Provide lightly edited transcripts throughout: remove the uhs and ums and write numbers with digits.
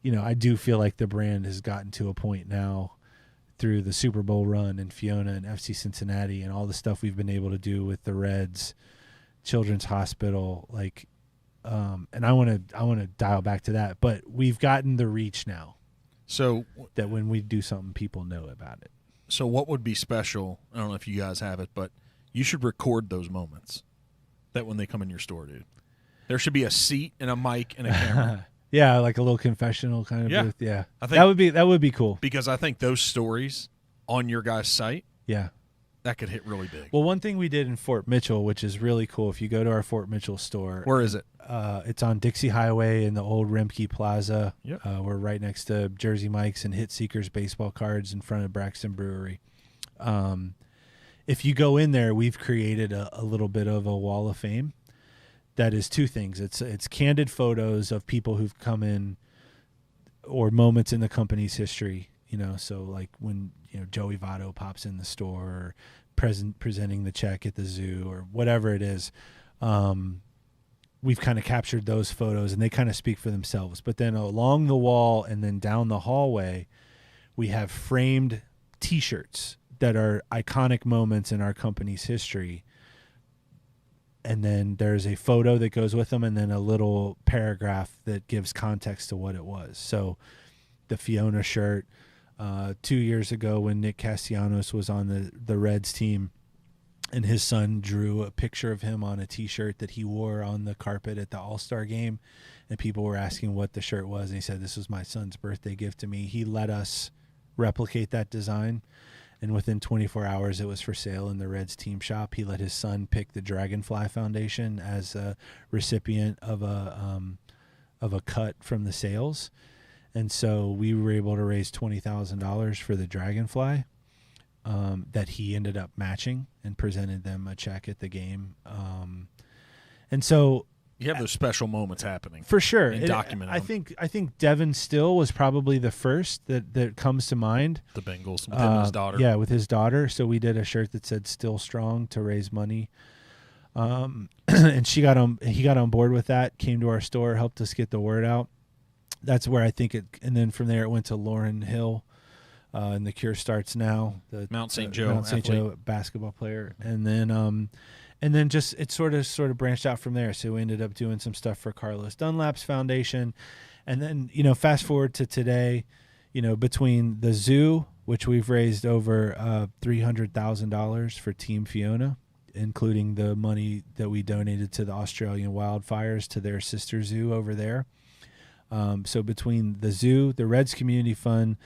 I do feel like the brand has gotten to a point now through the Super Bowl run and Fiona and FC Cincinnati and all the stuff we've been able to do with the Reds, Children's Hospital, and I want to dial back to that, but we've gotten the reach now. So that when we do something, people know about it. So what would be special? I don't know if you guys have it, but you should record those moments. That when they come in your store, dude, there should be a seat and a mic and a camera. Yeah, like a little confessional kind of booth. Yeah, I think that would be cool because I think those stories on your guys' site, yeah, that could hit really big. Well, one thing we did in Fort Mitchell, which is really cool, if you go to our Fort Mitchell store, where is it? It's on Dixie Highway in the old Rimke Plaza. Yep. We're right next to Jersey Mike's and Hit Seekers baseball cards in front of Braxton Brewery. If you go in there, we've created a little bit of a wall of fame. That is two things. It's candid photos of people who've come in or moments in the company's history. So like when Joey Votto pops in the store, or presenting the check at the zoo, or whatever it is. We've kind of captured those photos, and they kind of speak for themselves. But then along the wall and then down the hallway, we have framed T-shirts that are iconic moments in our company's history. And then there's a photo that goes with them, and then a little paragraph that gives context to what it was. So the Fiona shirt, 2 years ago when Nick Castellanos was on the Reds team, and his son drew a picture of him on a T-shirt that he wore on the carpet at the All-Star game, and people were asking what the shirt was, and he said, "This was my son's birthday gift to me." He let us replicate that design, and within 24 hours it was for sale in the Reds team shop. He let his son pick the Dragonfly Foundation as a recipient of a cut from the sales, and so we were able to raise $20,000 for the Dragonfly. That he ended up matching and presented them a check at the game. And so you have those special moments happening for sure. And document them. I think Devin Still was probably the first that comes to mind. The Bengals with him and his daughter. Yeah, with his daughter. So we did a shirt that said "Still Strong" to raise money. And he got on board with that, came to our store, helped us get the word out. That's where I think it, and then from there it went to Lauren Hill. And the Cure Starts Now, the Mount St. Joe basketball player, and then just it sort of branched out from there. So we ended up doing some stuff for Carlos Dunlap's foundation, and then fast forward to today, between the zoo, which we've raised over $300,000 for Team Fiona, including the money that we donated to the Australian wildfires to their sister zoo over there. So between the zoo, the Reds Community Fund,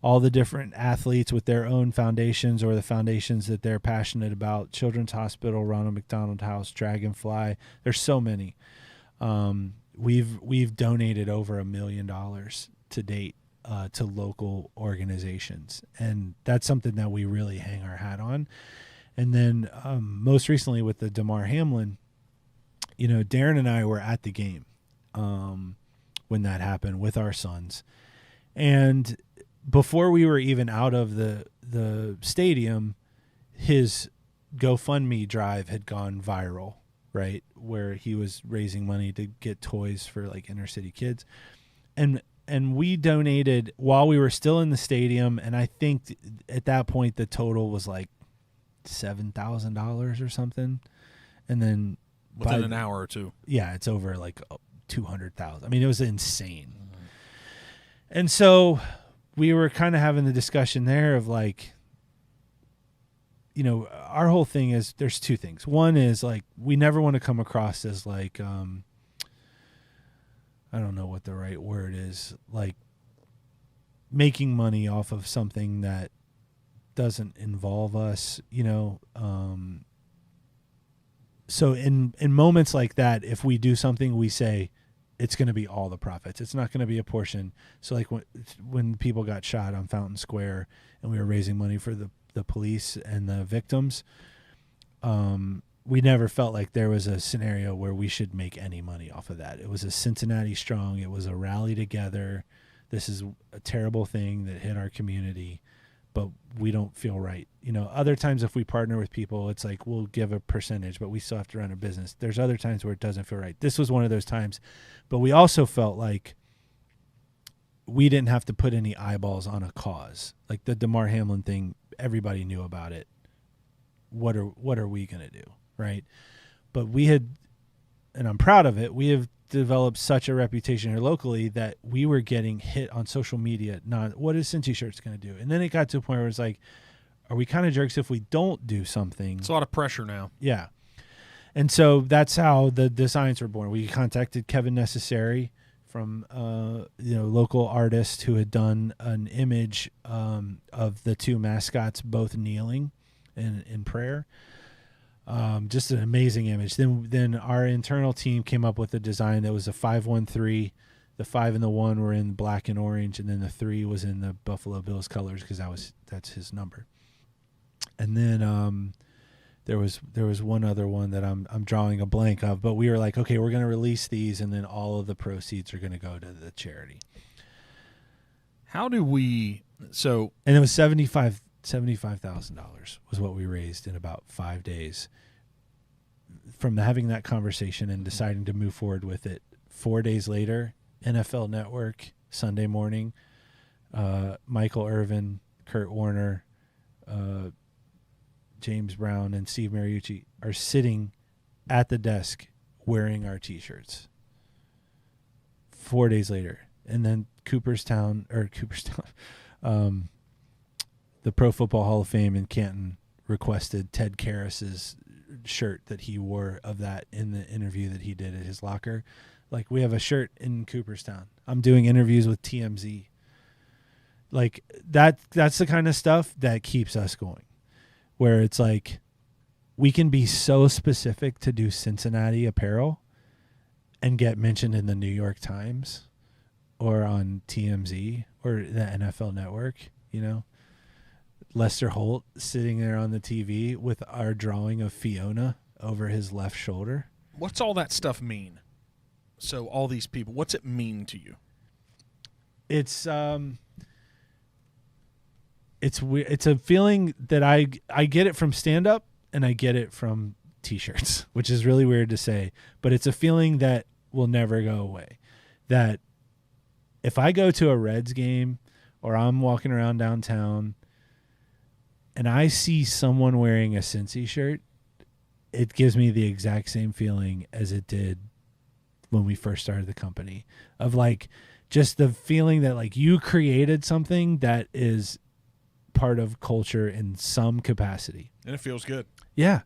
all the different athletes with their own foundations or the foundations that they're passionate about, Children's Hospital, Ronald McDonald House, Dragonfly, there's so many. We've donated over $1 million to date to local organizations, and that's something that we really hang our hat on. And then most recently with the Damar Hamlin, Darren and I were at the game when that happened with our sons, and before we were even out of the stadium, his GoFundMe drive had gone viral, right? Where he was raising money to get toys for like inner city kids. And we donated while we were still in the stadium, and I think at that point the total was like $7,000 or something. And then within an hour or two. Yeah, it's over like 200,000. I mean, it was insane. Mm-hmm. And so we were kind of having the discussion there of like, our whole thing is there's two things. One is like, we never want to come across as like, I don't know what the right word is, like making money off of something that doesn't involve us, so in moments like that, if we do something, we say, it's going to be all the profits. It's not going to be a portion. So like when people got shot on Fountain Square and we were raising money for the police and the victims, we never felt like there was a scenario where we should make any money off of that. It was a Cincinnati strong. It was a rally together. This is a terrible thing that hit our community, but we don't feel right. Other times if we partner with people, it's like we'll give a percentage, but we still have to run a business. There's other times where it doesn't feel right. This was one of those times, but we also felt like we didn't have to put any eyeballs on a cause. Like the Damar Hamlin thing, everybody knew about it. What are we going to do, right? But we had, and I'm proud of it, we have developed such a reputation here locally that we were getting hit on social media. Not what is Cincy Shirts going to do? And then it got to a point where it's like, are we kind of jerks if we don't do something? It's a lot of pressure now. Yeah. And so that's how the designs were born. We contacted Kevin Necessary from local artist who had done an image of the two mascots both kneeling in prayer. Just an amazing image. Then our internal team came up with a design that was a 5-1-3. The 5 and the 1 were in black and orange, and then the 3 was in the Buffalo Bills colors because that's his number. And then there was one other one that I'm drawing a blank of, but we were like, okay, we're going to release these, and then all of the proceeds are going to go to the charity. How do we? So and it was $75,000 was what we raised in about 5 days from having that conversation and deciding to move forward with it. 4 days later, NFL Network, Sunday morning, Michael Irvin, Kurt Warner, James Brown, and Steve Mariucci are sitting at the desk wearing our T-shirts. 4 days later. And then Cooperstown, the Pro Football Hall of Fame in Canton requested Ted Karras's shirt that he wore of that in the interview that he did at his locker. Like, we have a shirt in Cooperstown. I'm doing interviews with TMZ. Like, that's the kind of stuff that keeps us going. Where it's like, we can be so specific to do Cincinnati apparel and get mentioned in the New York Times or on TMZ or the NFL Network, Lester Holt sitting there on the TV with our drawing of Fiona over his left shoulder. What's all that stuff mean? So all these people, what's it mean to you? It's a feeling that I get it from stand-up and I get it from T-shirts, which is really weird to say, but it's a feeling that will never go away. That if I go to a Reds game or I'm walking around downtown and I see someone wearing a Cincy shirt, it gives me the exact same feeling as it did when we first started the company, of like just the feeling that like you created something that is part of culture in some capacity. And it feels good. Yeah.